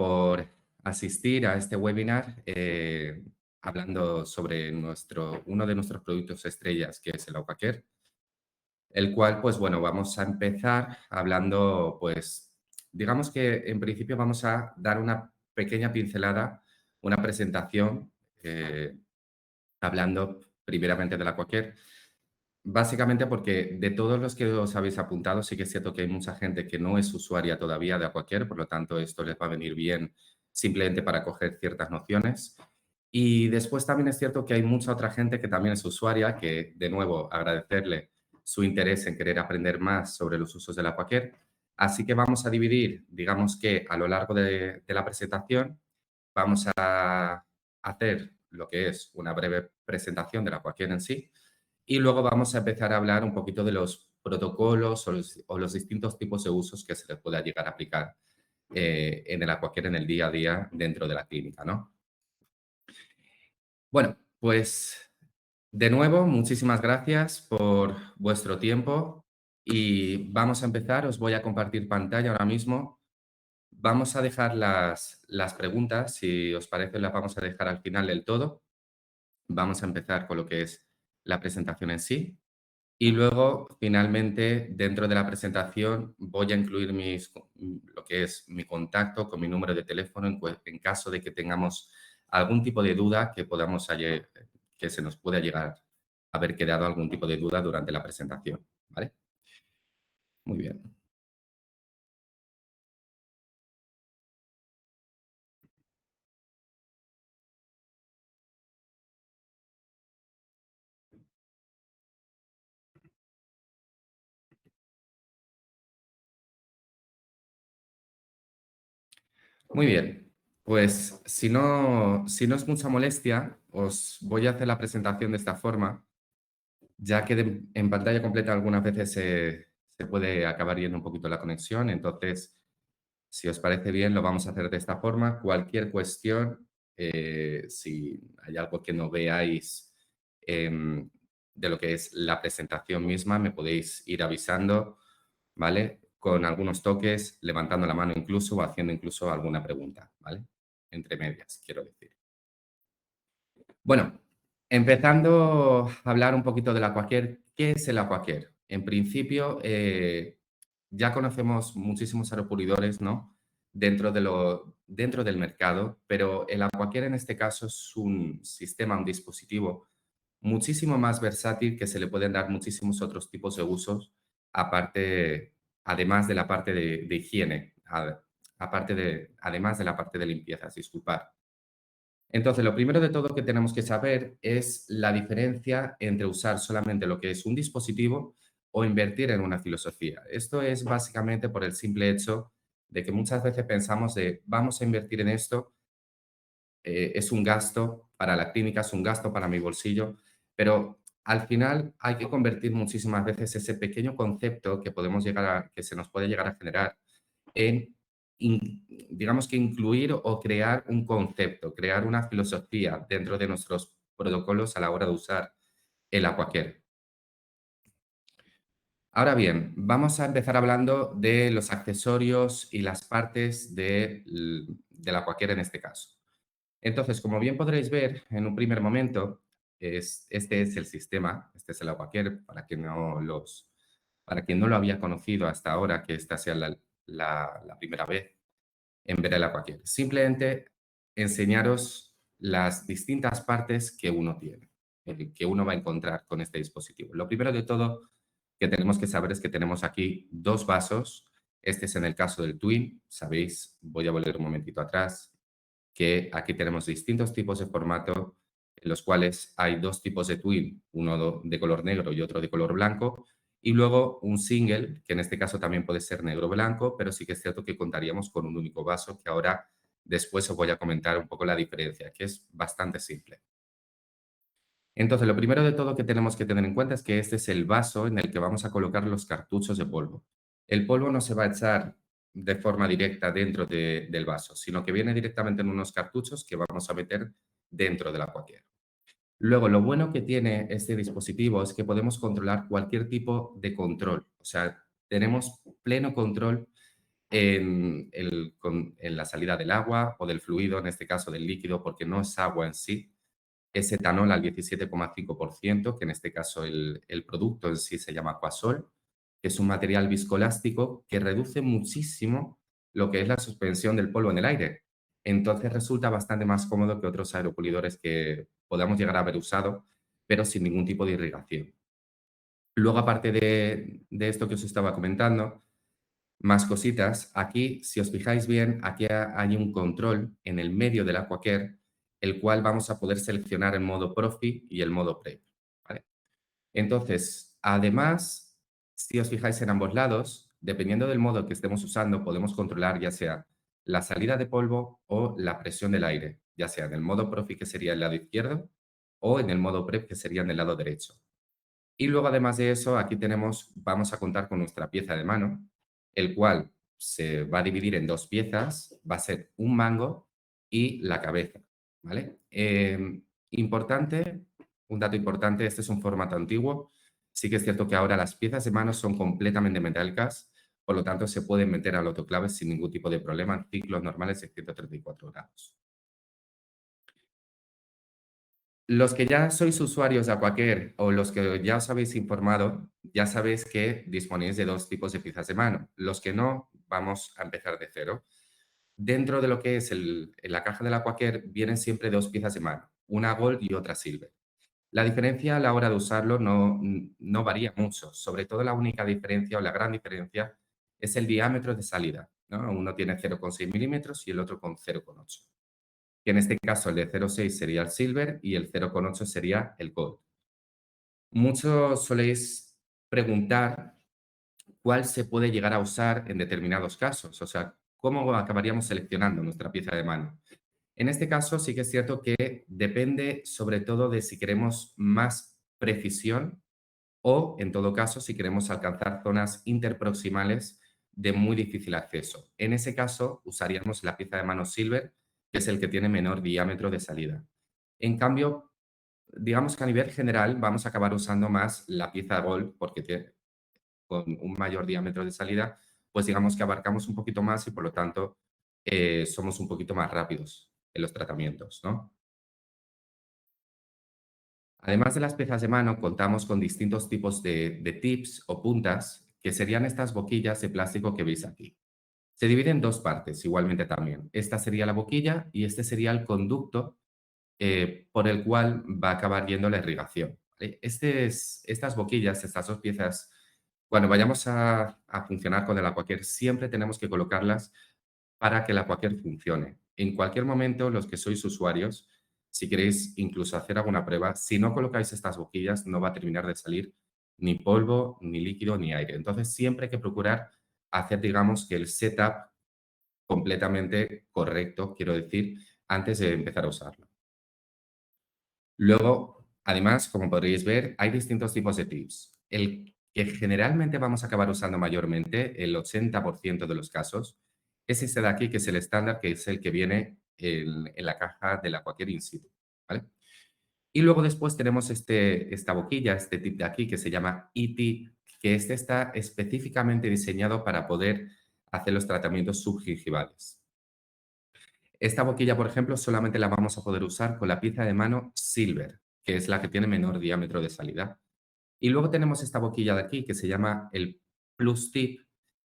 por asistir a este webinar hablando sobre uno de nuestros productos estrellas, que es el Aquacare, el cual, pues bueno, vamos a empezar hablando, pues, digamos que en principio vamos a dar una pequeña pincelada, una presentación, hablando primeramente del Aquacare. Básicamente porque de todos los que os habéis apuntado, sí que es cierto que hay mucha gente que no es usuaria todavía de Aquacare, por lo tanto esto les va a venir bien simplemente para coger ciertas nociones. Y después también es cierto que hay mucha otra gente que también es usuaria, que de nuevo agradecerle su interés en querer aprender más sobre los usos del Aquacare. Así que vamos a dividir, digamos que a lo largo de la presentación, vamos a hacer lo que es una breve presentación del Aquacare en sí y luego vamos a empezar a hablar un poquito de los protocolos o los distintos tipos de usos que se les pueda llegar a aplicar en el Aquacare en el día a día dentro de la clínica, ¿no? Bueno, pues de nuevo, muchísimas gracias por vuestro tiempo y vamos a empezar. Os voy a compartir pantalla ahora mismo. Vamos a dejar las preguntas, si os parece, las vamos a dejar al final del todo. Vamos a empezar con lo que es la presentación en sí. Y luego, finalmente, dentro de la presentación, voy a incluir lo que es mi contacto con mi número de teléfono en caso de que tengamos algún tipo de duda que se nos pueda llegar a haber quedado algún tipo de duda durante la presentación, ¿vale? Muy bien. Muy bien. Pues si no es mucha molestia, os voy a hacer la presentación de esta forma, ya que en pantalla completa algunas veces se puede acabar yendo un poquito la conexión. Entonces, si os parece bien, lo vamos a hacer de esta forma. Cualquier cuestión, si hay algo que no veáis em, de lo que es la presentación misma, me podéis ir avisando, ¿vale? Con algunos toques, levantando la mano incluso o haciendo incluso alguna pregunta, ¿vale? Entre medias, quiero decir. Bueno, empezando a hablar un poquito del Aquacare. ¿Qué es el Aquacare? En principio, ya conocemos muchísimos aeropulidores, ¿no? Dentro del mercado, pero el Aquacare en este caso es un sistema, un dispositivo muchísimo más versátil que se le pueden dar muchísimos otros tipos de usos, aparte, además de la parte de higiene, además de la parte de limpieza, disculpad. Entonces, lo primero de todo que tenemos que saber es la diferencia entre usar solamente lo que es un dispositivo o invertir en una filosofía. Esto es básicamente por el simple hecho de que muchas veces pensamos de vamos a invertir en esto, es un gasto para la clínica, es un gasto para mi bolsillo, pero al final hay que convertir muchísimas veces ese pequeño concepto que se nos puede llegar a generar en, digamos que incluir o crear un concepto, crear una filosofía dentro de nuestros protocolos a la hora de usar el Aquacare. Ahora bien, vamos a empezar hablando de los accesorios y las partes del Aquacare en este caso. Entonces, como bien podréis ver en un primer momento, este es el sistema, este es el Aquacare, para quien no lo había conocido hasta ahora, que esta sea la primera vez en ver el Aquacare. Simplemente enseñaros las distintas partes que uno tiene, que uno va a encontrar con este dispositivo. Lo primero de todo que tenemos que saber es que tenemos aquí dos vasos. Este es en el caso del Twin, sabéis, voy a volver un momentito atrás, que aquí tenemos distintos tipos de formato en los cuales hay dos tipos de twin, uno de color negro y otro de color blanco, y luego un single, que en este caso también puede ser negro-blanco, pero sí que es cierto que contaríamos con un único vaso, que ahora después os voy a comentar un poco la diferencia, que es bastante simple. Entonces, lo primero de todo que tenemos que tener en cuenta es que este es el vaso en el que vamos a colocar los cartuchos de polvo. El polvo no se va a echar de forma directa dentro del vaso, sino que viene directamente en unos cartuchos que vamos a meter dentro del Aquacare. Luego, lo bueno que tiene este dispositivo es que podemos controlar cualquier tipo de control. O sea, tenemos pleno control en la salida del agua o del fluido, en este caso del líquido, porque no es agua en sí, es etanol al 17,5%, que en este caso el producto en sí se llama Aquasol, que es un material viscoelástico que reduce muchísimo lo que es la suspensión del polvo en el aire. Entonces resulta bastante más cómodo que otros aeropulidores que podamos llegar a haber usado, pero sin ningún tipo de irrigación. Luego, aparte de esto que os estaba comentando, más cositas. Aquí, si os fijáis bien, aquí hay un control en el medio del AquaCare, el cual vamos a poder seleccionar el modo Profi y el modo Prep, ¿vale? Entonces, además, si os fijáis en ambos lados, dependiendo del modo que estemos usando, podemos controlar ya sea la salida de polvo o la presión del aire, ya sea en el modo Profi, que sería el lado izquierdo, o en el modo Prep, que sería en el lado derecho. Y luego, además de eso, aquí vamos a contar con nuestra pieza de mano, el cual se va a dividir en dos piezas, va a ser un mango y la cabeza, ¿vale? Importante, un dato importante, este es un formato antiguo. Sí que es cierto que ahora las piezas de mano son completamente metálicas, por lo tanto se pueden meter al autoclave sin ningún tipo de problema en ciclos normales de 134 grados. Los que ya sois usuarios de Aquacare o los que ya os habéis informado, ya sabéis que disponéis de dos tipos de piezas de mano. Los que no, vamos a empezar de cero. Dentro de lo que es en la caja del Aquacare vienen siempre dos piezas de mano, una Gold y otra Silver. La diferencia a la hora de usarlo no varía mucho. Sobre todo la única diferencia o la gran diferencia es el diámetro de salida, ¿no? Uno tiene 0,6 milímetros y el otro con 0,8, que en este caso el de 0,6 sería el silver y el 0,8 sería el gold. Muchos soléis preguntar cuál se puede llegar a usar en determinados casos, o sea, cómo acabaríamos seleccionando nuestra pieza de mano. En este caso sí que es cierto que depende sobre todo de si queremos más precisión o, en todo caso, si queremos alcanzar zonas interproximales de muy difícil acceso. En ese caso, usaríamos la pieza de mano silver, que es el que tiene menor diámetro de salida. En cambio, digamos que a nivel general vamos a acabar usando más la pieza gold porque con un mayor diámetro de salida, pues digamos que abarcamos un poquito más y por lo tanto somos un poquito más rápidos en los tratamientos, ¿no? Además de las piezas de mano, contamos con distintos tipos de tips o puntas, que serían estas boquillas de plástico que veis aquí. Se divide en dos partes, igualmente también. Esta sería la boquilla y este sería el conducto por el cual va a acabar yendo la irrigación, ¿vale? Estas boquillas, estas dos piezas, cuando vayamos a funcionar con el aquaquer, siempre tenemos que colocarlas para que la Aquacare funcione. En cualquier momento, los que sois usuarios, si queréis incluso hacer alguna prueba, si no colocáis estas boquillas, no va a terminar de salir ni polvo, ni líquido, ni aire. Entonces, siempre hay que procurar hacer, digamos, que el setup completamente correcto, quiero decir, antes de empezar a usarlo. Luego, además, como podréis ver, hay distintos tipos de tips. El que generalmente vamos a acabar usando mayormente, el 80% de los casos, es este de aquí, que es el estándar, que es el que viene en la caja de la cualquier in situ, ¿vale? Y luego después tenemos esta boquilla, este tip de aquí, que se llama E-tip, que este está específicamente diseñado para poder hacer los tratamientos subgingivales. Esta boquilla, por ejemplo, solamente la vamos a poder usar con la pieza de mano silver, que es la que tiene menor diámetro de salida. Y luego tenemos esta boquilla de aquí que se llama el Plus Tip,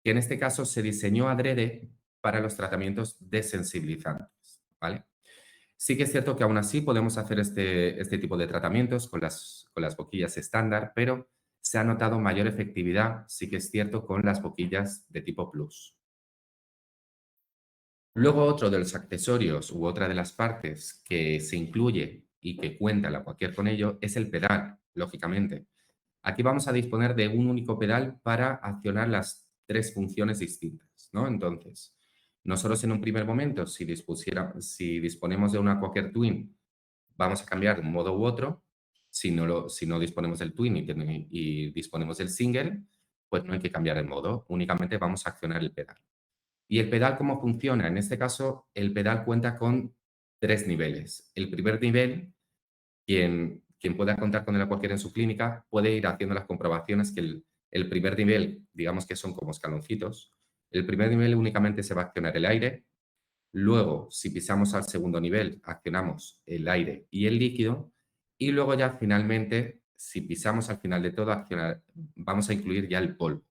que en este caso se diseñó adrede para los tratamientos desensibilizantes, ¿vale? Sí que es cierto que aún así podemos hacer este tipo de tratamientos con las boquillas estándar, pero se ha notado mayor efectividad, sí que es cierto, con las boquillas de tipo Plus. Luego, otro de los accesorios u otra de las partes que se incluye y que cuenta la cualquier con ello es el pedal, lógicamente. Aquí vamos a disponer de un único pedal para accionar las tres funciones distintas, ¿no? Entonces, nosotros en un primer momento, si disponemos de una Quaker Twin, vamos a cambiar de un modo u otro. Si no disponemos del Twin y disponemos del Single, pues no hay que cambiar el modo, únicamente vamos a accionar el pedal. ¿Y el pedal cómo funciona? En este caso, el pedal cuenta con tres niveles. El primer nivel, quien pueda contar con el Aquacare en su clínica puede ir haciendo las comprobaciones que el primer nivel, digamos que son como escaloncitos. El primer nivel únicamente se va a accionar el aire. Luego, si pisamos al segundo nivel, accionamos el aire y el líquido. Y luego ya finalmente, si pisamos al final de todo, vamos a incluir ya el polvo.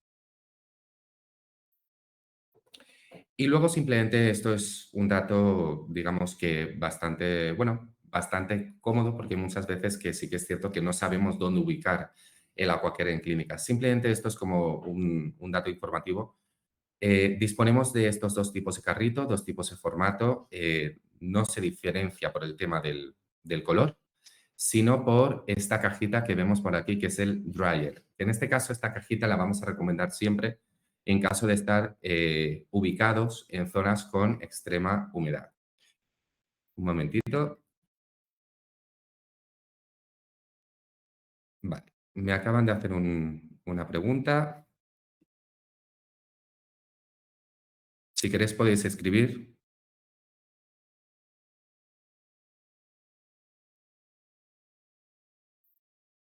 Y luego simplemente esto es un dato, digamos que bastante, bueno, bastante cómodo porque muchas veces que sí que es cierto que no sabemos dónde ubicar el aquacare en clínicas. Simplemente esto es como un dato informativo. Disponemos de estos dos tipos de carrito, dos tipos de formato. No se diferencia por el tema del color, sino por esta cajita que vemos por aquí, que es el dryer. En este caso, esta cajita la vamos a recomendar siempre en caso de estar ubicados en zonas con extrema humedad. Un momentito. Vale. Me acaban de hacer una pregunta. Si queréis podéis escribir,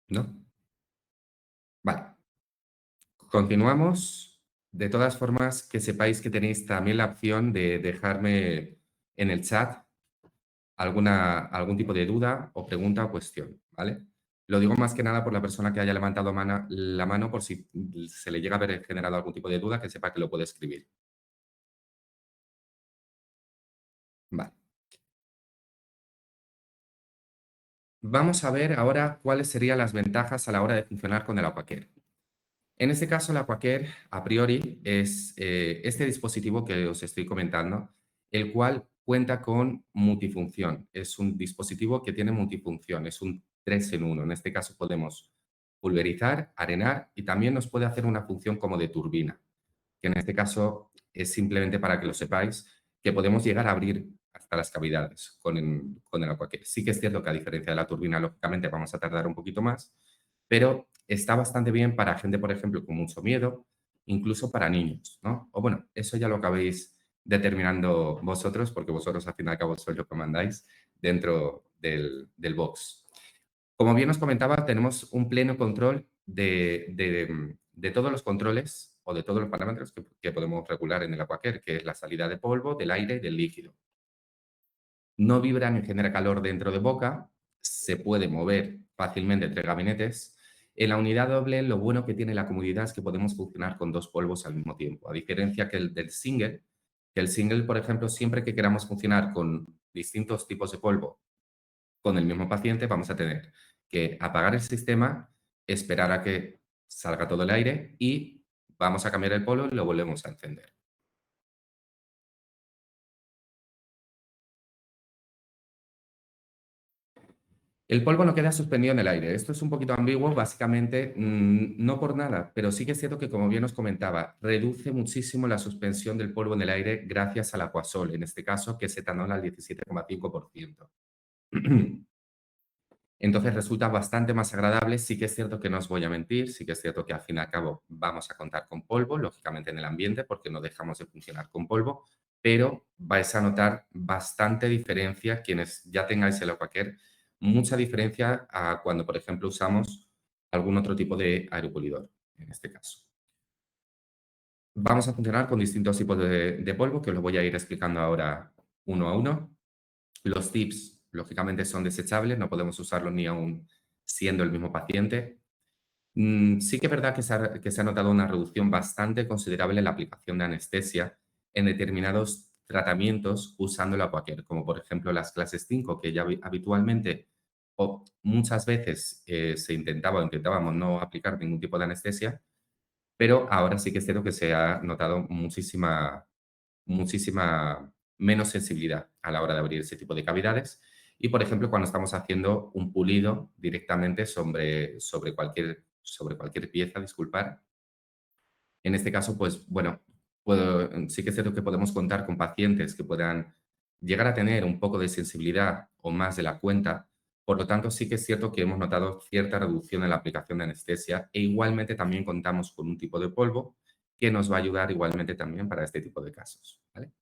¿no? Vale. Continuamos. De todas formas, que sepáis que tenéis también la opción de dejarme en el chat algún tipo de duda o pregunta o cuestión, ¿vale? Lo digo más que nada por la persona que haya levantado la mano por si se le llega a haber generado algún tipo de duda, que sepa que lo puede escribir. Vale. Vamos a ver ahora cuáles serían las ventajas a la hora de funcionar con el Aquacare. En este caso, el Aquacare, a priori, es este dispositivo que os estoy comentando, el cual cuenta con multifunción. Es un dispositivo que tiene multifunción, es un 3 en 1. En este caso podemos pulverizar, arenar y también nos puede hacer una función como de turbina, que en este caso es simplemente para que lo sepáis, que podemos llegar a abrir hasta las cavidades con el Aquacare. Sí que es cierto que a diferencia de la turbina, lógicamente vamos a tardar un poquito más, pero está bastante bien para gente, por ejemplo, con mucho miedo, incluso para niños, ¿no? O bueno, eso ya lo acabéis determinando vosotros, porque vosotros al fin y al cabo sois lo que mandáis dentro del box. Como bien os comentaba, tenemos un pleno control de todos los controles o de todos los parámetros que podemos regular en el Aquacare, que es la salida de polvo, del aire y del líquido. No vibra ni genera calor dentro de boca, se puede mover fácilmente entre gabinetes. En la unidad doble, lo bueno que tiene la comodidad es que podemos funcionar con dos polvos al mismo tiempo, a diferencia que el del single, que el single, por ejemplo, siempre que queramos funcionar con distintos tipos de polvo con el mismo paciente, vamos a tener que apagar el sistema, esperar a que salga todo el aire y vamos a cambiar el polvo y lo volvemos a encender. El polvo no queda suspendido en el aire. Esto es un poquito ambiguo, básicamente, no por nada, pero sí que es cierto que, como bien os comentaba, reduce muchísimo la suspensión del polvo en el aire gracias al acuasol, en este caso, que es etanol al 17,5%. Entonces resulta bastante más agradable. Sí que es cierto que no os voy a mentir, sí que es cierto que al fin y al cabo vamos a contar con polvo, lógicamente en el ambiente, porque no dejamos de funcionar con polvo, pero vais a notar bastante diferencia quienes ya tengáis el Aquacare, mucha diferencia a cuando, por ejemplo, usamos algún otro tipo de aeropulidor, en este caso. Vamos a funcionar con distintos tipos de polvo, que os lo voy a ir explicando ahora uno a uno. Los tips, lógicamente, son desechables, no podemos usarlos ni aún siendo el mismo paciente. Sí que es verdad que se ha notado una reducción bastante considerable en la aplicación de anestesia en determinados tratamientos usando el Aquacare, como por ejemplo las clases 5, que ya habitualmente o muchas veces se intentaba o intentábamos no aplicar ningún tipo de anestesia, pero ahora sí que es cierto que se ha notado muchísima menos sensibilidad a la hora de abrir ese tipo de cavidades. Y, por ejemplo, cuando estamos haciendo un pulido directamente sobre cualquier pieza, disculpar, en este caso, pues bueno, sí que es cierto que podemos contar con pacientes que puedan llegar a tener un poco de sensibilidad o más de la cuenta. Por lo tanto, sí que es cierto que hemos notado cierta reducción en la aplicación de anestesia e igualmente también contamos con un tipo de polvo que nos va a ayudar igualmente también para este tipo de casos, ¿vale?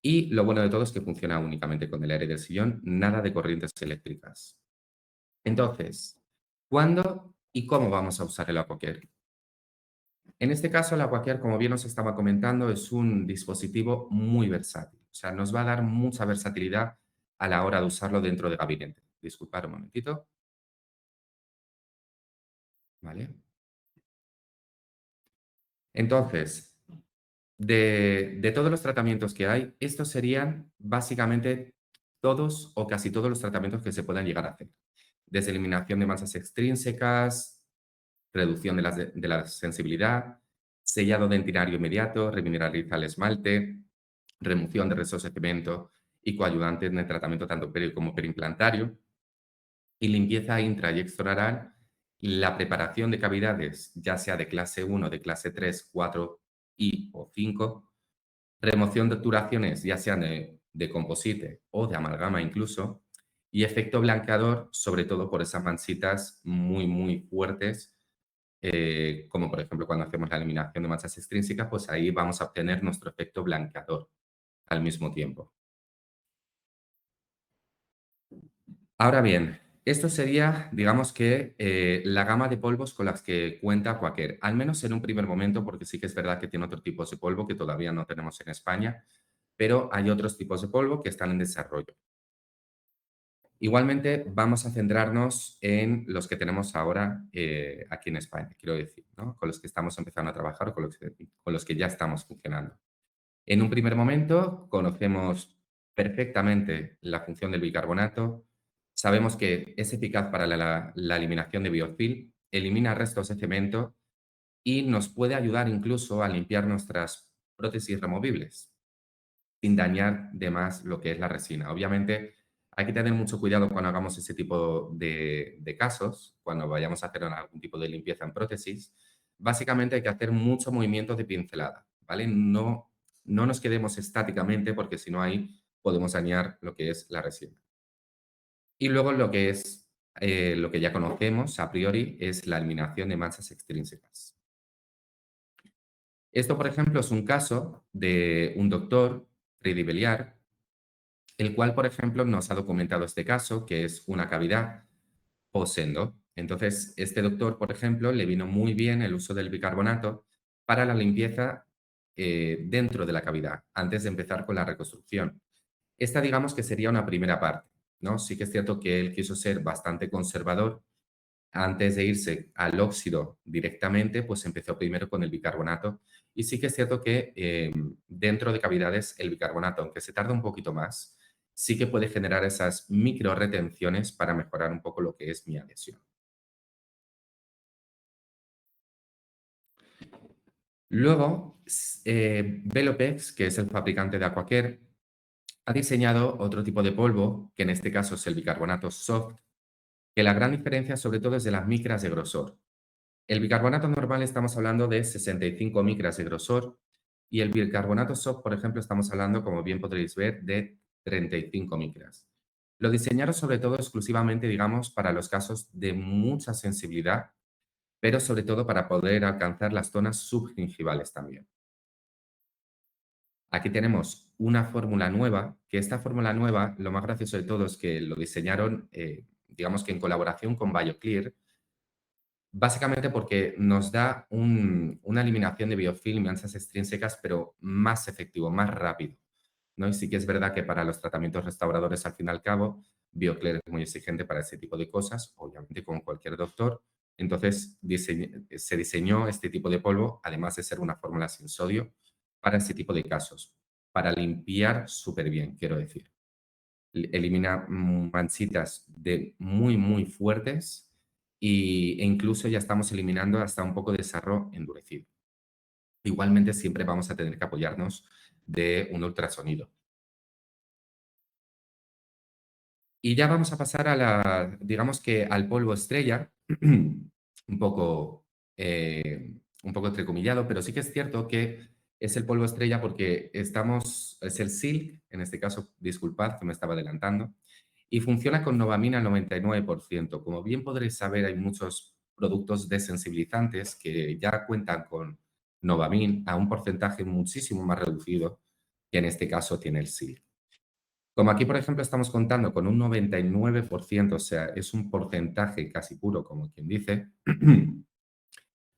Y lo bueno de todo es que funciona únicamente con el aire del sillón, nada de corrientes eléctricas. Entonces, ¿cuándo y cómo vamos a usar el Aquacare? En este caso, la Aquacare, como bien os estaba comentando, es un dispositivo muy versátil. O sea, nos va a dar mucha versatilidad a la hora de usarlo dentro de gabinete. Disculpad un momentito, ¿vale? Entonces, de todos los tratamientos que hay, estos serían básicamente todos o casi todos los tratamientos que se puedan llegar a hacer. Desde eliminación de masas extrínsecas, reducción de la sensibilidad, sellado dentinario inmediato, remineraliza el esmalte, remoción de restos de cemento y coayudantes en el tratamiento tanto peri como periimplantario, y limpieza intra y extraoral, la preparación de cavidades, ya sea de clase 1, de clase 3, 4 y o 5, remoción de obturaciones, ya sean de composite o de amalgama incluso, y efecto blanqueador, sobre todo por esas manchitas muy, muy fuertes, como por ejemplo cuando hacemos la eliminación de manchas extrínsecas, pues ahí vamos a obtener nuestro efecto blanqueador al mismo tiempo. Ahora bien, esto sería, digamos que, la gama de polvos con las que cuenta Quaker, al menos en un primer momento, porque sí que es verdad que tiene otros tipos de polvo que todavía no tenemos en España, pero hay otros tipos de polvo que están en desarrollo. Igualmente, vamos a centrarnos en los que tenemos ahora aquí en España, quiero decir, ¿no? Con los que estamos empezando a trabajar o con los que ya estamos funcionando. En un primer momento, conocemos perfectamente la función del bicarbonato. Sabemos que es eficaz para la eliminación de biofilm, elimina restos de cemento y nos puede ayudar incluso a limpiar nuestras prótesis removibles sin dañar de más lo que es la resina. Obviamente, hay que tener mucho cuidado cuando hagamos ese tipo de casos, cuando vayamos a hacer algún tipo de limpieza en prótesis. Básicamente hay que hacer mucho movimiento de pincelada, ¿vale? No nos quedemos estáticamente porque si no ahí podemos dañar lo que es la resina. Y luego lo que es lo que ya conocemos a priori es la eliminación de manchas extrínsecas. Esto, por ejemplo, es un caso de un doctor, Freddy Belliar, el cual, por ejemplo, nos ha documentado este caso, que es una cavidad posendo. Entonces, este doctor, por ejemplo, le vino muy bien el uso del bicarbonato para la limpieza dentro de la cavidad, antes de empezar con la reconstrucción. Esta, digamos que sería una primera parte, ¿no? Sí que es cierto que él quiso ser bastante conservador antes de irse al óxido directamente, pues empezó primero con el bicarbonato. Y sí que es cierto que dentro de cavidades el bicarbonato, aunque se tarda un poquito más, sí que puede generar esas micro retenciones para mejorar un poco lo que es mi adhesión. Luego, Velopex, que es el fabricante de Aquacare, ha diseñado otro tipo de polvo, que en este caso es el bicarbonato soft, que la gran diferencia sobre todo es de las micras de grosor. El bicarbonato normal estamos hablando de 65 micras de grosor y el bicarbonato soft, por ejemplo, estamos hablando, como bien podréis ver, de 35 micras. Lo diseñaron sobre todo exclusivamente, digamos, para los casos de mucha sensibilidad, pero sobre todo para poder alcanzar las zonas subgingivales también. Aquí tenemos una fórmula nueva, que esta fórmula nueva, lo más gracioso de todo es que lo diseñaron, digamos que en colaboración con BioClear. Básicamente porque nos da una eliminación de biofilm y manchas extrínsecas, pero más efectivo, más rápido, ¿no? Y sí que es verdad que para los tratamientos restauradores, al fin y al cabo, BioClear es muy exigente para ese tipo de cosas, obviamente con cualquier doctor. Entonces, se diseñó este tipo de polvo, además de ser una fórmula sin sodio, para ese tipo de casos, para limpiar súper bien, quiero decir. Elimina manchitas de muy, muy fuertes e incluso ya estamos eliminando hasta un poco de sarro endurecido. Igualmente, siempre vamos a tener que apoyarnos de un ultrasonido. Y ya vamos a pasar a digamos que al polvo estrella, un poco, un poco entrecomillado, pero sí que es cierto que es el polvo estrella porque es el Silk, en este caso, disculpad que me estaba adelantando, y funciona con Novamina al 99%. Como bien podréis saber, hay muchos productos desensibilizantes que ya cuentan con Novamin a un porcentaje muchísimo más reducido que en este caso tiene el Silk. Como aquí, por ejemplo, estamos contando con un 99%, o sea, es un porcentaje casi puro, como quien dice,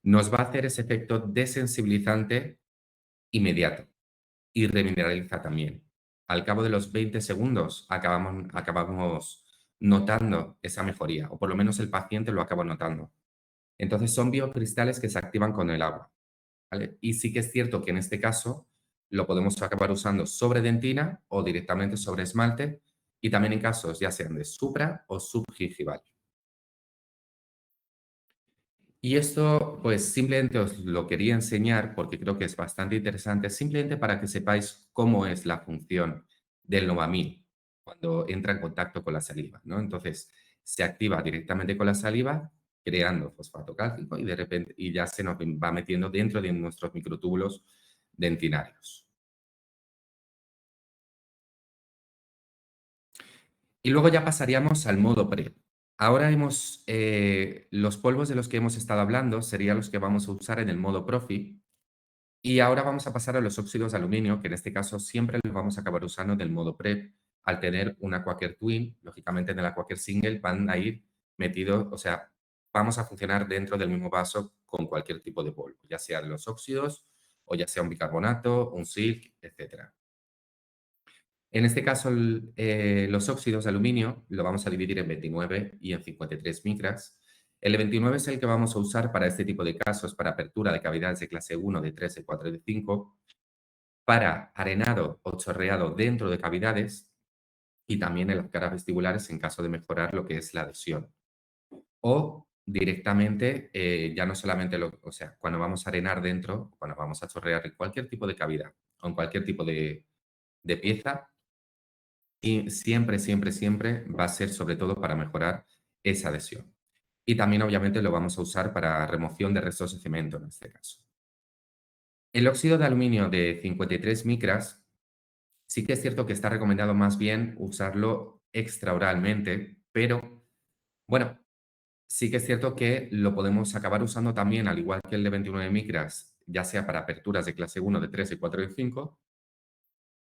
nos va a hacer ese efecto desensibilizante inmediato y remineraliza también. Al cabo de los 20 segundos acabamos notando esa mejoría, o por lo menos el paciente lo acaba notando. Entonces son biocristales que se activan con el agua, ¿vale? Y sí que es cierto que en este caso lo podemos acabar usando sobre dentina o directamente sobre esmalte y también en casos ya sean de supra o subgingival. Y esto, pues simplemente os lo quería enseñar porque creo que es bastante interesante, simplemente para que sepáis cómo es la función del Novamil cuando entra en contacto con la saliva, ¿no? Entonces, se activa directamente con la saliva, creando fosfato cálcico y de repente y ya se nos va metiendo dentro de nuestros microtúbulos dentinarios. Y luego ya pasaríamos al modo PrEP. Ahora los polvos de los que hemos estado hablando serían los que vamos a usar en el modo Profi. Y ahora vamos a pasar a los óxidos de aluminio, que en este caso siempre los vamos a acabar usando del modo PrEP. Al tener una Quaker Twin, lógicamente en la Quaker Single van a ir metidos, o sea, vamos a funcionar dentro del mismo vaso con cualquier tipo de polvo, ya sea de los óxidos o ya sea un bicarbonato, un silk, etcétera. En este caso, los óxidos de aluminio lo vamos a dividir en 29 y en 53 micras. El de 29 es el que vamos a usar para este tipo de casos, para apertura de cavidades de clase 1, de 3, de 4 y de 5, para arenado o chorreado dentro de cavidades y también en las caras vestibulares en caso de mejorar lo que es la adhesión. O directamente, ya no solamente, o sea, cuando vamos a arenar dentro, cuando vamos a chorrear en cualquier tipo de cavidad o en cualquier tipo de pieza, y siempre, siempre, siempre va a ser sobre todo para mejorar esa adhesión. Y también obviamente lo vamos a usar para remoción de restos de cemento en este caso. El óxido de aluminio de 53 micras sí que es cierto que está recomendado más bien usarlo extraoralmente, pero bueno, sí que es cierto que lo podemos acabar usando también, al igual que el de 29 micras, ya sea para aperturas de clase 1, de 3, de 4 y de 5,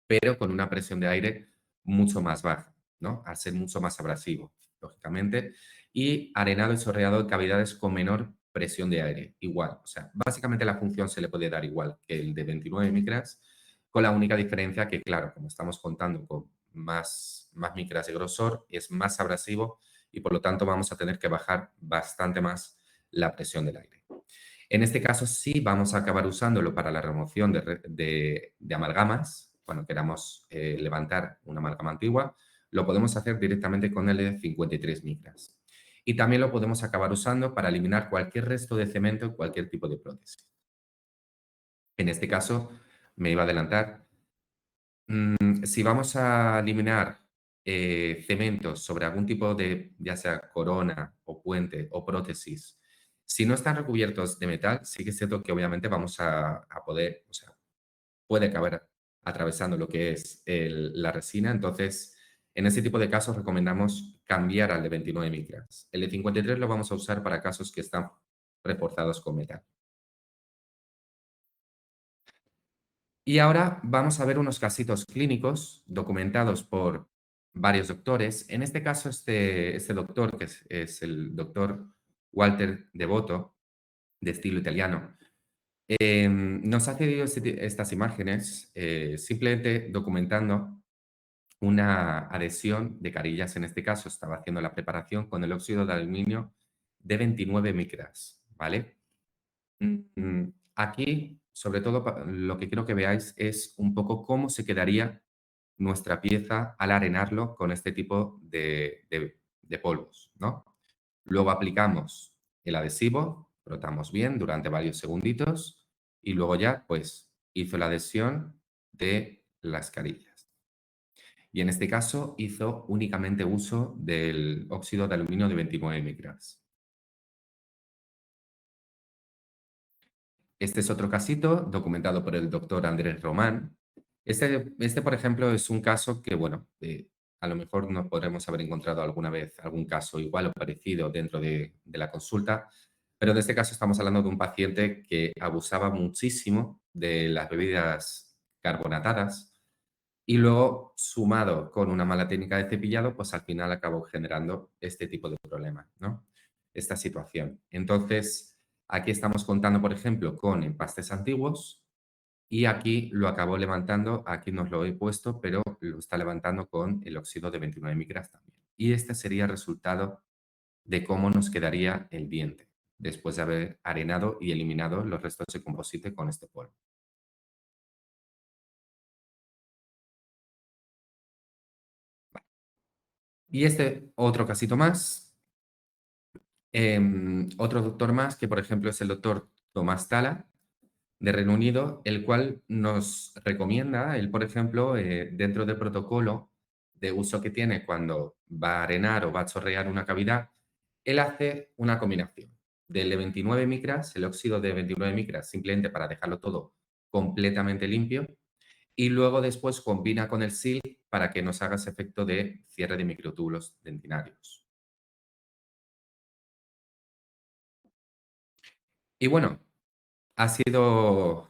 pero con una presión de aire mucho más baja, ¿no? Al ser mucho más abrasivo, lógicamente, y arenado y sorreado en cavidades con menor presión de aire, igual. O sea, básicamente la función se le puede dar igual que el de 29 micras, con la única diferencia que, claro, como estamos contando con más micras de grosor, es más abrasivo y por lo tanto vamos a tener que bajar bastante más la presión del aire. En este caso sí vamos a acabar usándolo para la remoción de amalgamas, cuando queramos levantar una amalgama antigua, lo podemos hacer directamente con el de 53 micras. Y también lo podemos acabar usando para eliminar cualquier resto de cemento en cualquier tipo de prótesis. En este caso, me iba a adelantar, si vamos a eliminar cementos sobre algún tipo de, ya sea corona o puente o prótesis, si no están recubiertos de metal, sí que es cierto que obviamente vamos a poder, o sea, puede acabar atravesando lo que es la resina. Entonces, en ese tipo de casos recomendamos cambiar al de 29 micras. El de 53 lo vamos a usar para casos que están reforzados con metal. Y ahora vamos a ver unos casitos clínicos documentados por varios doctores. En este caso, este doctor, que es el doctor Walter Devoto, de estilo italiano, nos ha cedido estas imágenes simplemente documentando una adhesión de carillas. En este caso, estaba haciendo la preparación con el óxido de aluminio de 29 micras, ¿vale? Aquí, sobre todo, lo que quiero que veáis es un poco cómo se quedaría nuestra pieza al arenarlo con este tipo de polvos, ¿no? Luego aplicamos el adhesivo, frotamos bien durante varios segunditos y luego ya, pues, hizo la adhesión de las carillas. Y en este caso hizo únicamente uso del óxido de aluminio de 29 micras. Este es otro casito documentado por el doctor Andrés Román. Este, por ejemplo, es un caso que, bueno, a lo mejor no podremos haber encontrado alguna vez algún caso igual o parecido dentro de la consulta, pero en este caso estamos hablando de un paciente que abusaba muchísimo de las bebidas carbonatadas y luego, sumado con una mala técnica de cepillado, pues al final acabó generando este tipo de problemas, ¿no? Esta situación. Entonces, Aquí estamos contando, por ejemplo, con empastes antiguos y aquí lo acabó levantando, aquí nos lo he puesto, pero lo está levantando con el óxido de 29 micras también. Y este sería el resultado de cómo nos quedaría el diente después de haber arenado y eliminado los restos de composite con este polvo. Y este otro casito más, otro doctor más, que por ejemplo es el doctor Tomás Tala, de Reino Unido, el cual nos recomienda, él por ejemplo, dentro del protocolo de uso que tiene cuando va a arenar o va a chorrear una cavidad, él hace una combinación del de 29 micras, el óxido de 29 micras, simplemente para dejarlo todo completamente limpio, y luego después combina con el SIL para que nos haga ese efecto de cierre de microtúbulos dentinarios. Y bueno, ha sido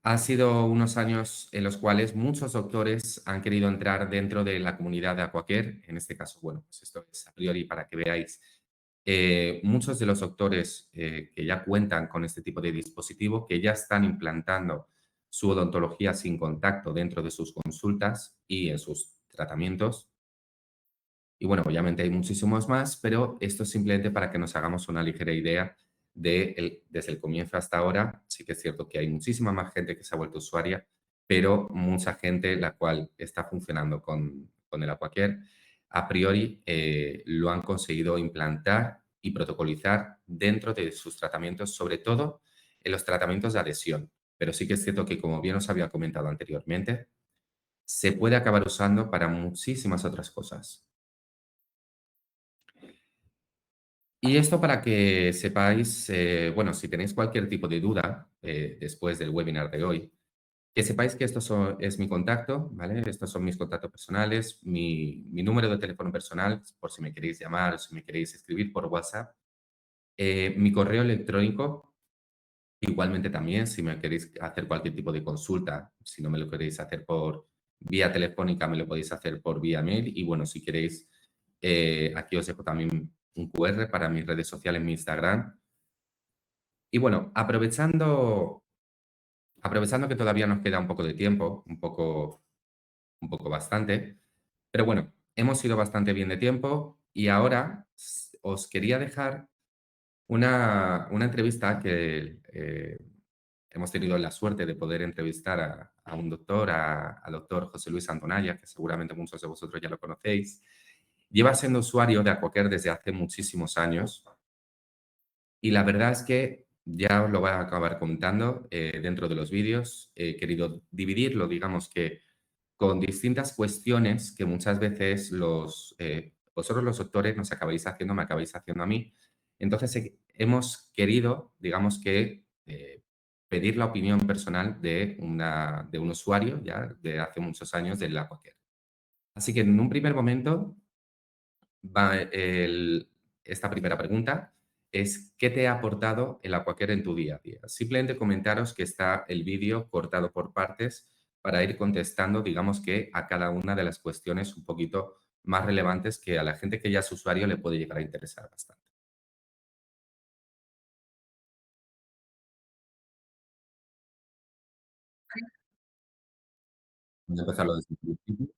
Ha sido unos años en los cuales muchos doctores han querido entrar dentro de la comunidad de Aquacare. En este caso, bueno, pues esto es a priori para que veáis. Muchos de los doctores que ya cuentan con este tipo de dispositivo, que ya están implantando su odontología sin contacto dentro de sus consultas y en sus tratamientos, y bueno, obviamente hay muchísimos más, pero esto es simplemente para que nos hagamos una ligera idea desde el comienzo hasta ahora. Sí que es cierto que hay muchísima más gente que se ha vuelto usuaria, pero mucha gente la cual está funcionando con el Aquacare, a priori lo han conseguido implantar y protocolizar dentro de sus tratamientos, sobre todo en los tratamientos de adhesión. Pero sí que es cierto que, como bien os había comentado anteriormente, se puede acabar usando para muchísimas otras cosas. Y esto para que sepáis, bueno, si tenéis cualquier tipo de duda después del webinar de hoy, que sepáis que es mi contacto, ¿vale? Estos son mis contactos personales, mi número de teléfono personal, por si me queréis llamar o si me queréis escribir por WhatsApp, mi correo electrónico, igualmente también, si me queréis hacer cualquier tipo de consulta, si no me lo queréis hacer por vía telefónica, me lo podéis hacer por vía mail. Y bueno, si queréis, aquí os dejo también un QR para mis redes sociales, mi Instagram. Y bueno, aprovechando que todavía nos queda un poco de tiempo, un poco bastante, pero bueno, hemos ido bastante bien de tiempo y ahora os quería dejar una entrevista que hemos tenido la suerte de poder entrevistar a un doctor, al doctor José Luis Antonalla, que seguramente muchos de vosotros ya lo conocéis. Lleva siendo usuario de Aquacare desde hace muchísimos años y la verdad es que ya os lo voy a acabar contando dentro de los vídeos. He querido dividirlo, digamos que con distintas cuestiones que muchas veces vosotros los doctores nos acabáis haciendo, me acabáis haciendo a mí. Entonces hemos querido, digamos que, pedir la opinión personal de un usuario ya de hace muchos años del Aquacare. Así que en un primer momento va esta primera pregunta es, ¿qué te ha aportado el Aquacare en tu día a día? Simplemente comentaros que está el vídeo cortado por partes para ir contestando, digamos que a cada una de las cuestiones un poquito más relevantes que a la gente que ya es usuario le puede llegar a interesar bastante. Voy a empezarlo desde el principio.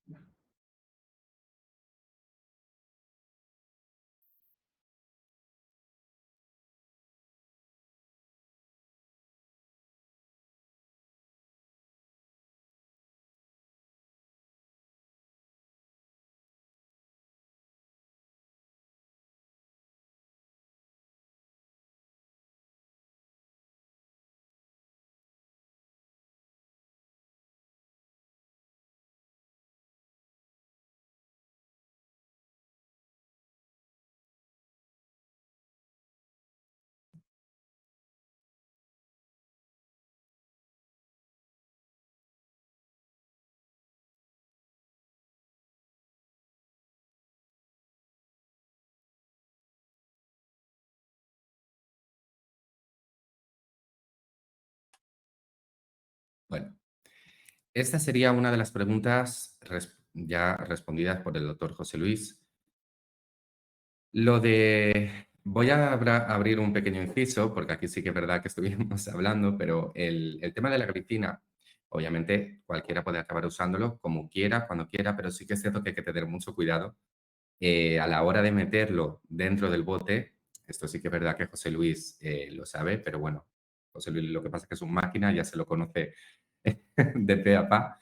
Bueno, esta sería una de las preguntas ya respondidas por el doctor José Luis. Lo de Voy a abrir un pequeño inciso, porque aquí sí que es verdad que estuvimos hablando, pero el tema de la glicina, obviamente cualquiera puede acabar usándolo como quiera, cuando quiera, pero sí que es cierto que hay que tener mucho cuidado a la hora de meterlo dentro del bote. Esto sí que es verdad que José Luis lo sabe, pero bueno, José Luis lo que pasa es que es un máquina, ya se lo conoce de pe a pa.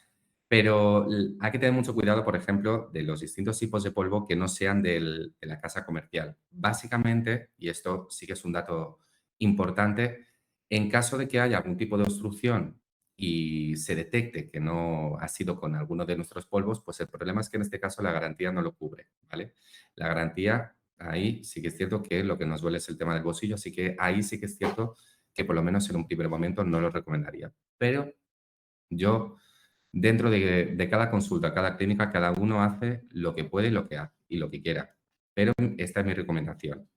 Pero hay que tener mucho cuidado, por ejemplo, de los distintos tipos de polvo que no sean de la casa comercial. Básicamente, y esto sí que es un dato importante, en caso de que haya algún tipo de obstrucción y se detecte que no ha sido con alguno de nuestros polvos, pues el problema es que en este caso la garantía no lo cubre, ¿vale? La garantía, ahí sí que es cierto que lo que nos duele es el tema del bolsillo, así que ahí sí que es cierto que por lo menos en un primer momento no lo recomendaría. Pero yo, dentro de cada consulta, cada clínica, cada uno hace lo que puede y lo que hace y lo que quiera. Pero esta es mi recomendación.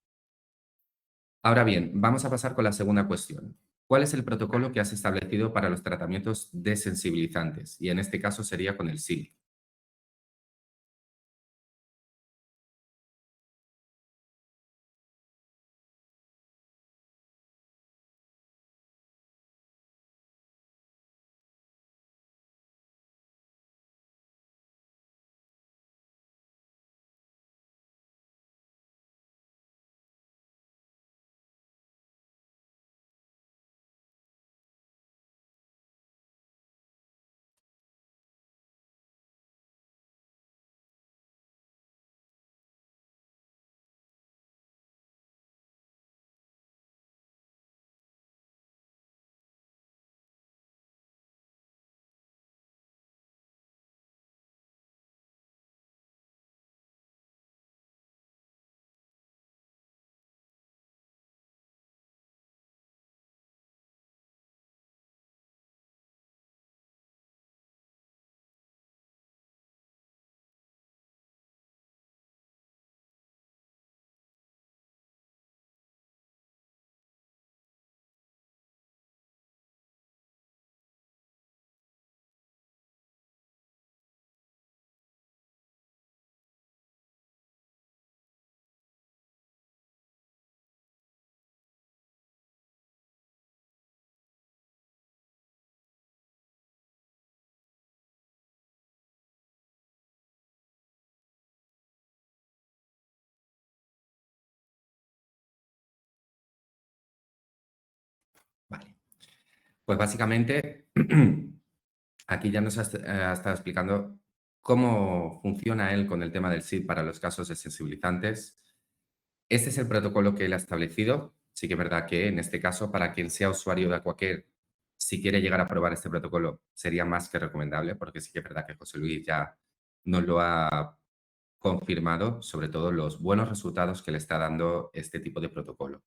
Ahora bien, vamos a pasar con la segunda cuestión. ¿Cuál es el protocolo que has establecido para los tratamientos desensibilizantes? Y en este caso sería con el SIL. Vale. Pues básicamente, aquí ya nos ha estado explicando cómo funciona él con el tema del SID para los casos de sensibilizantes. Este es el protocolo que él ha establecido. Sí que es verdad que en este caso, para quien sea usuario de Aquacare, si quiere llegar a probar este protocolo, sería más que recomendable, porque sí que es verdad que José Luis ya nos lo ha confirmado, sobre todo los buenos resultados que le está dando este tipo de protocolo.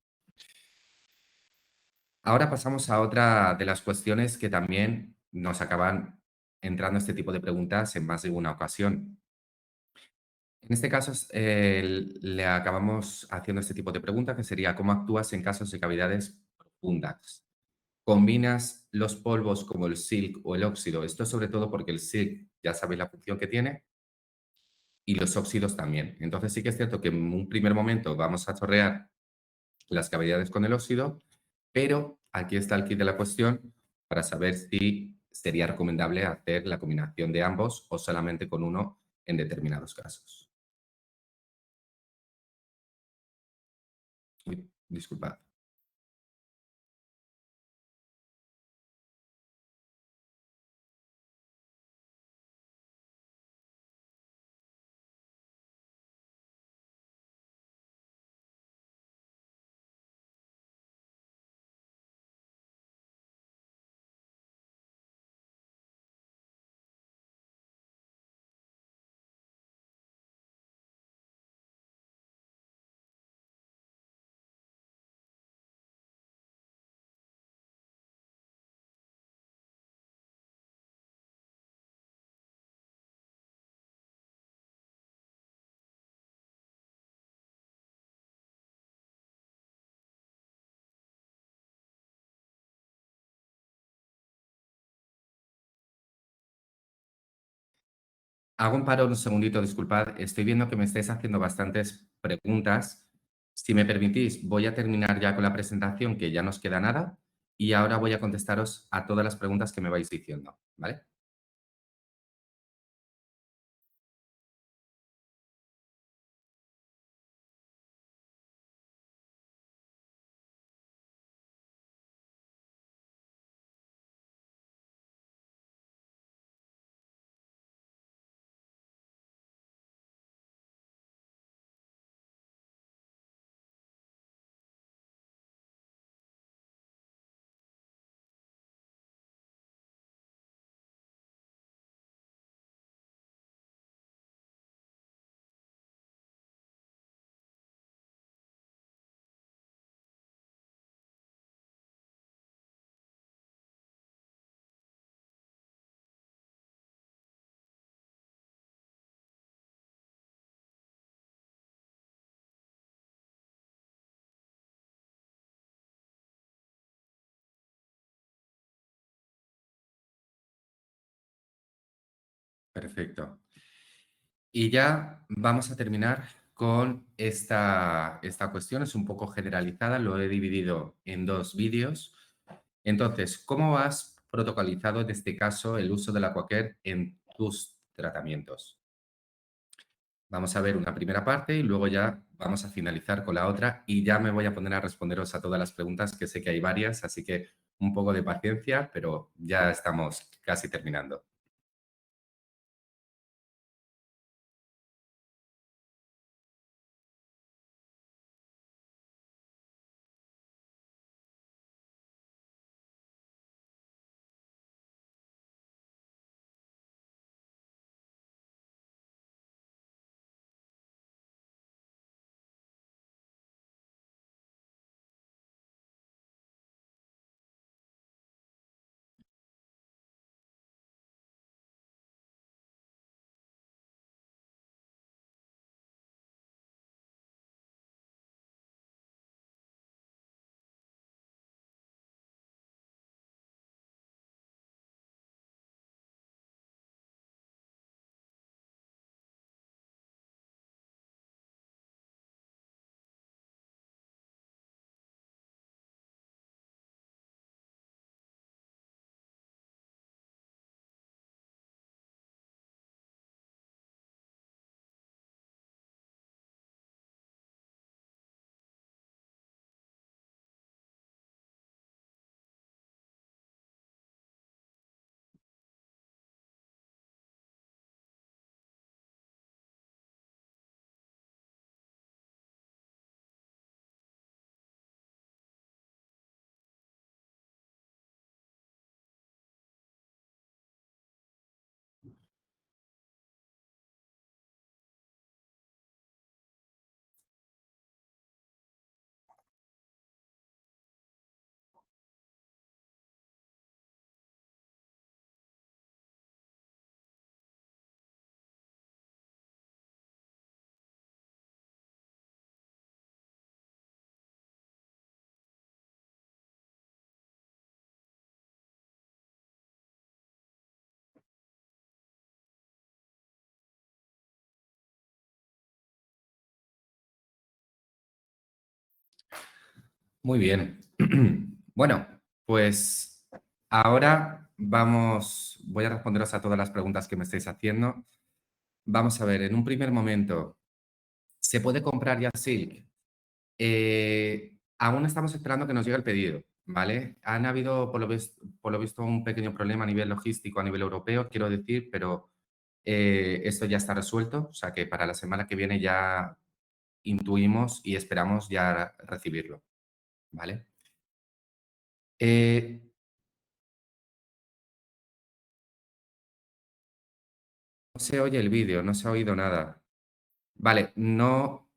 Ahora pasamos a otra de las cuestiones que también nos acaban entrando este tipo de preguntas en más de una ocasión. En este caso, le acabamos haciendo este tipo de pregunta, que sería, ¿cómo actúas en casos de cavidades profundas? ¿Combinas los polvos como el silk o el óxido? Esto es sobre todo porque el silk ya sabéis la función que tiene y los óxidos también. Entonces sí que es cierto que en un primer momento vamos a chorrear las cavidades con el óxido, pero aquí está el kit de la cuestión para saber si sería recomendable hacer la combinación de ambos o solamente con uno en determinados casos. Uy, disculpad. Hago un paro un segundito, disculpad. Estoy viendo que me estáis haciendo bastantes preguntas Si me permitís, voy a terminar ya con la presentación, que ya nos queda nada, y ahora voy a contestaros a todas las preguntas que me vais diciendo, ¿vale? Perfecto. Y ya vamos a terminar con esta cuestión. Es un poco generalizada, lo he dividido en dos vídeos. Entonces, ¿cómo has protocolizado en este caso el uso del Aquacare en tus tratamientos? Vamos a ver una primera parte y luego ya vamos a finalizar con la otra y ya me voy a poner a responderos a todas las preguntas, que sé que hay varias, así que un poco de paciencia, pero ya estamos casi terminando. Muy bien. Bueno, pues ahora voy a responderos a todas las preguntas que me estáis haciendo. Vamos a ver, en un primer momento, ¿se puede comprar ya Silk? Aún estamos esperando que nos llegue el pedido, ¿vale? Han habido, por lo visto, un pequeño problema a nivel logístico, a nivel europeo, quiero decir, pero esto ya está resuelto, o sea que para la semana que viene ya intuimos y esperamos ya recibirlo, ¿vale? Eh, no se oye el vídeo, no se ha oído nada. Vale, no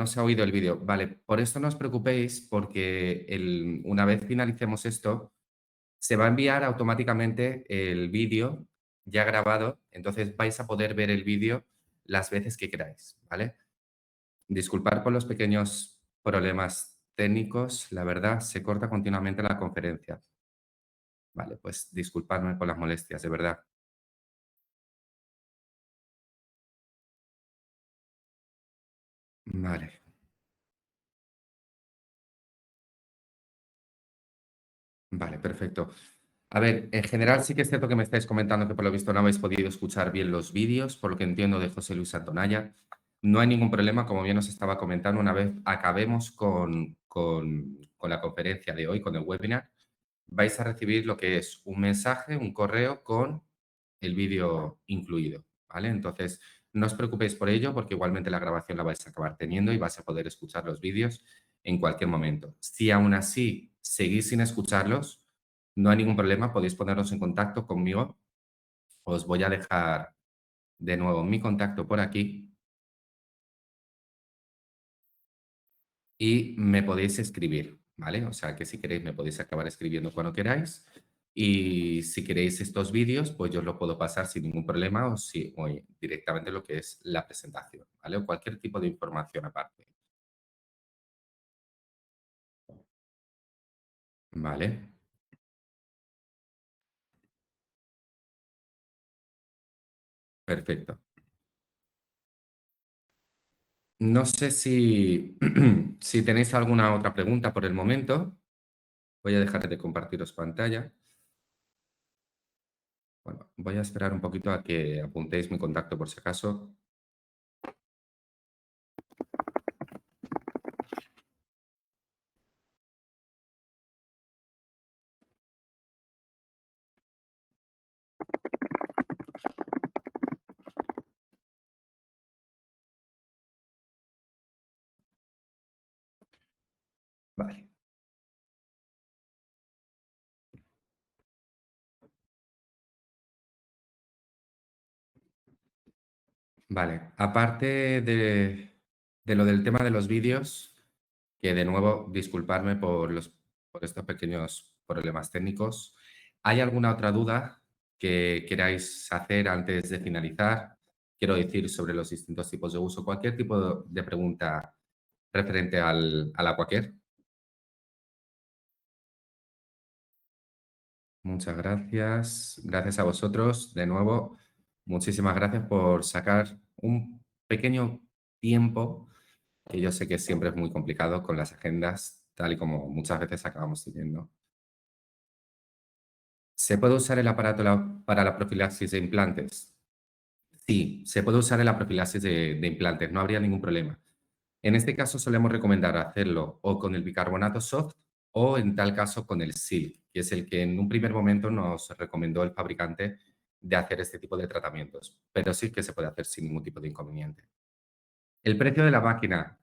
se ha oído el vídeo. Vale, por esto no os preocupéis porque una vez finalicemos esto, se va a enviar automáticamente el vídeo ya grabado, entonces vais a poder ver el vídeo las veces que queráis, ¿vale? Disculpad por los pequeños problemas técnicos, la verdad, se corta continuamente la conferencia. Vale, pues disculpadme por las molestias, de verdad. Vale. Vale, perfecto. A ver, en general sí que es cierto que me estáis comentando que por lo visto no habéis podido escuchar bien los vídeos, por lo que entiendo de José Luis Antonaya. No hay ningún problema, como bien os estaba comentando, una vez acabemos con la conferencia de hoy, con el webinar, vais a recibir lo que es un mensaje, un correo con el vídeo incluido, ¿vale? Entonces, no os preocupéis por ello, porque igualmente la grabación la vais a acabar teniendo y vais a poder escuchar los vídeos en cualquier momento. Si aún así seguís sin escucharlos, no hay ningún problema, podéis poneros en contacto conmigo. Os voy a dejar de nuevo mi contacto por aquí y me podéis escribir, ¿vale? O sea que si queréis me podéis acabar escribiendo cuando queráis y si queréis estos vídeos, pues yo os lo puedo pasar sin ningún problema o, si, o directamente lo que es la presentación, ¿vale? O cualquier tipo de información aparte, ¿vale? Perfecto. No sé si, si tenéis alguna otra pregunta por el momento. Voy a dejar de compartiros pantalla. Bueno, voy a esperar un poquito a que apuntéis mi contacto por si acaso. Vale. Vale, aparte de lo del tema de los vídeos, que de nuevo, disculparme por estos pequeños problemas técnicos. ¿Hay alguna otra duda que queráis hacer antes de finalizar? Quiero decir, sobre los distintos tipos de uso, cualquier tipo de pregunta referente al Aquacare. Muchas gracias. Gracias a vosotros. De nuevo, muchísimas gracias por sacar un pequeño tiempo que yo sé que siempre es muy complicado con las agendas, tal y como muchas veces acabamos teniendo. ¿Se puede usar el aparato para la profilaxis de implantes? Sí, se puede usar en la profilaxis de implantes, no habría ningún problema. En este caso solemos recomendar hacerlo o con el bicarbonato soft o en tal caso con el Silk, que es el que en un primer momento nos recomendó el fabricante de hacer este tipo de tratamientos, pero sí que se puede hacer sin ningún tipo de inconveniente. El precio de la máquina.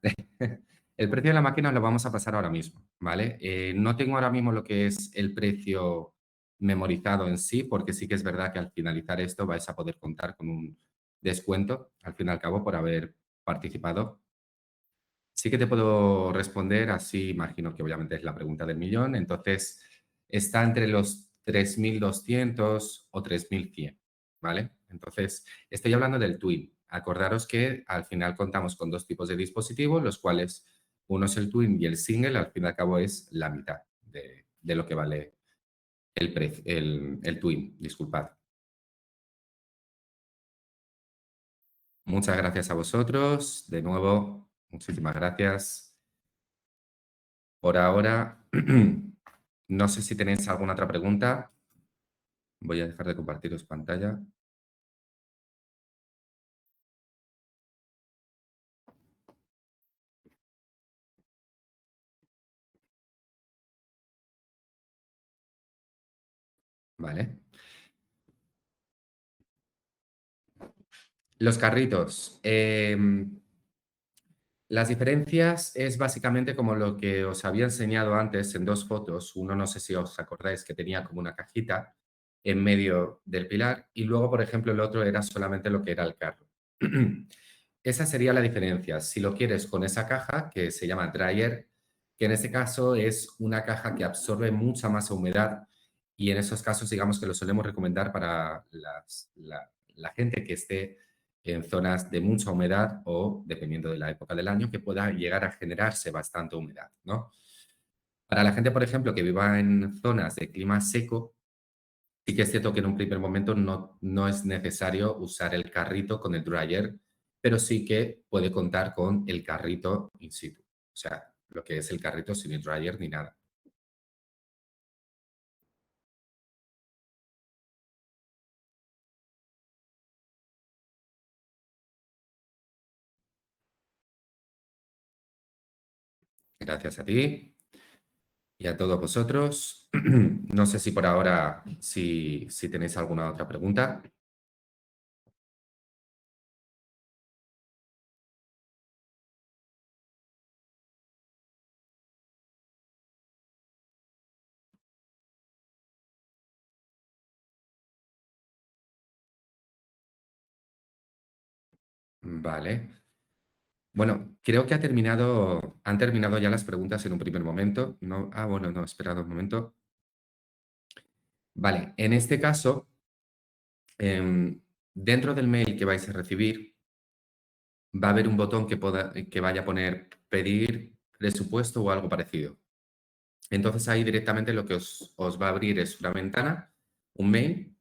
El precio de la máquina lo vamos a pasar ahora mismo, ¿vale? No tengo ahora mismo lo que es el precio memorizado en sí, porque sí que es verdad que al finalizar esto vais a poder contar con un descuento, al fin y al cabo, por haber participado. Sí que te puedo responder, así imagino que obviamente es la pregunta del millón, entonces está entre los 3.200 o 3.100, ¿vale? Entonces, estoy hablando del Twin. Acordaros que al final contamos con dos tipos de dispositivos, los cuales uno es el Twin y el Single, al fin y al cabo es la mitad de lo que vale el Twin, disculpad. Muchas gracias a vosotros, de nuevo, muchísimas gracias. Por ahora, no sé si tenéis alguna otra pregunta. Voy a dejar de compartiros pantalla. Vale. Los carritos. Las diferencias es básicamente como lo que os había enseñado antes en dos fotos. Uno, no sé si os acordáis, que tenía como una cajita en medio del pilar y luego, por ejemplo, el otro era solamente lo que era el carro. Esa sería la diferencia. Si lo quieres con esa caja, que se llama dryer, que en este caso es una caja que absorbe mucha más humedad y en esos casos, digamos que lo solemos recomendar para la gente que esté en zonas de mucha humedad o, dependiendo de la época del año, que pueda llegar a generarse bastante humedad, ¿no? Para la gente, por ejemplo, que viva en zonas de clima seco, sí que es cierto que en un primer momento no es necesario usar el carrito con el dryer, pero sí que puede contar con el carrito in situ. O sea, lo que es el carrito sin el dryer ni nada. Gracias a ti y a todos vosotros. No sé si por ahora, si tenéis alguna otra pregunta. Vale. Bueno, creo que han terminado ya las preguntas en un primer momento. No, bueno, no, esperad un momento. Vale, en este caso, dentro del mail que vais a recibir, va a haber un botón que vaya a poner pedir presupuesto o algo parecido. Entonces ahí directamente lo que os va a abrir es una ventana, un mail,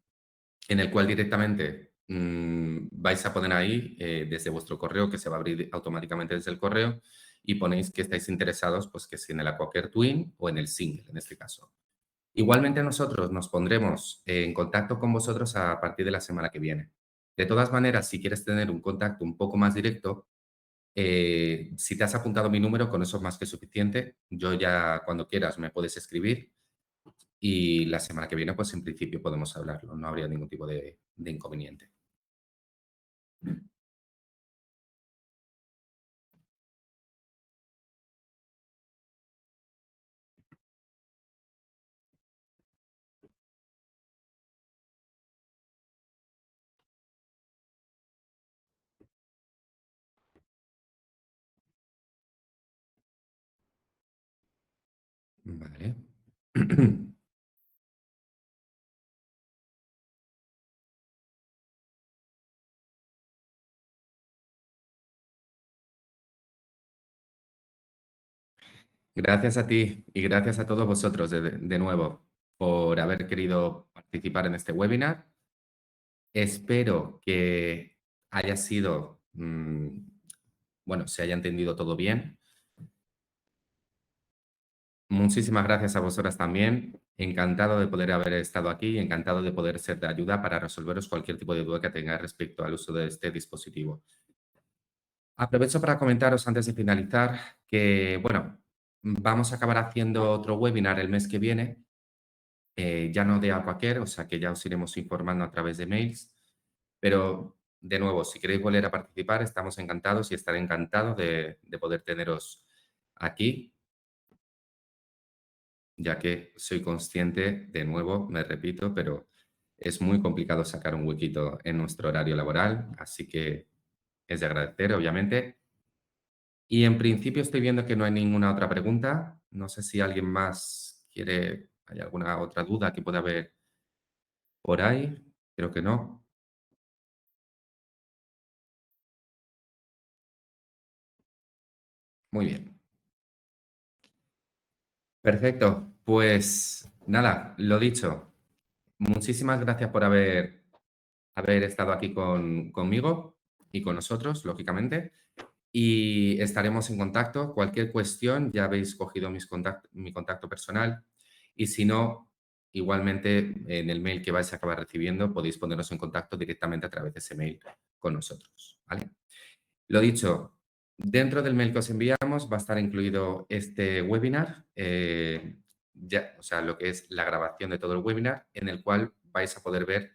en el cual directamente vais a poner ahí desde vuestro correo, que se va a abrir automáticamente desde el correo, y ponéis que estáis interesados, pues que si en el Aquacare Twin o en el single, en este caso. Igualmente nosotros nos pondremos en contacto con vosotros a partir de la semana que viene. De todas maneras, si quieres tener un contacto un poco más directo, si te has apuntado mi número, con eso es más que suficiente. Yo ya cuando quieras me puedes escribir y la semana que viene, pues en principio podemos hablarlo. No habría ningún tipo de inconveniente. Vale. Gracias a ti y gracias a todos vosotros de nuevo por haber querido participar en este webinar. Espero que haya sido, bueno, se haya entendido todo bien. Muchísimas gracias a vosotras también. Encantado de poder haber estado aquí y encantado de poder ser de ayuda para resolveros cualquier tipo de duda que tengáis respecto al uso de este dispositivo. Aprovecho para comentaros antes de finalizar que, bueno, vamos a acabar haciendo otro webinar el mes que viene, ya no de Aquacare, o sea que ya os iremos informando a través de mails, pero de nuevo, si queréis volver a participar, estamos encantados y estaré encantado de poder teneros aquí, ya que soy consciente, de nuevo, me repito, pero es muy complicado sacar un huequito en nuestro horario laboral, así que es de agradecer, obviamente. Y en principio estoy viendo que no hay ninguna otra pregunta. No sé si alguien más hay alguna otra duda que pueda haber por ahí. Creo que no. Muy bien. Perfecto. Pues nada, lo dicho. Muchísimas gracias por haber estado aquí conmigo y con nosotros, lógicamente. Y estaremos en contacto. Cualquier cuestión, ya habéis cogido mi contacto personal. Y si no, igualmente en el mail que vais a acabar recibiendo, podéis poneros en contacto directamente a través de ese mail con nosotros. ¿Vale? Lo dicho, dentro del mail que os enviamos va a estar incluido este webinar, ya, o sea, lo que es la grabación de todo el webinar, en el cual vais a poder ver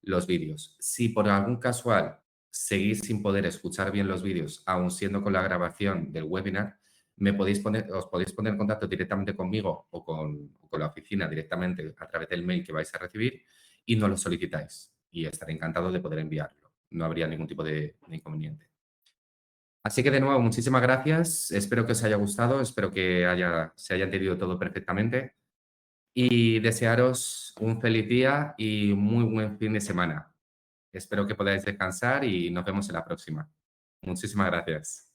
los vídeos. Si por algún casual seguís sin poder escuchar bien los vídeos, aun siendo con la grabación del webinar, os podéis poner en contacto directamente conmigo o con la oficina directamente a través del mail que vais a recibir y nos lo solicitáis. Y estaré encantado de poder enviarlo. No habría ningún tipo de inconveniente. Así que de nuevo, muchísimas gracias. Espero que os haya gustado, espero que se haya entendido todo perfectamente y desearos un feliz día y muy buen fin de semana. Espero que podáis descansar y nos vemos en la próxima. Muchísimas gracias.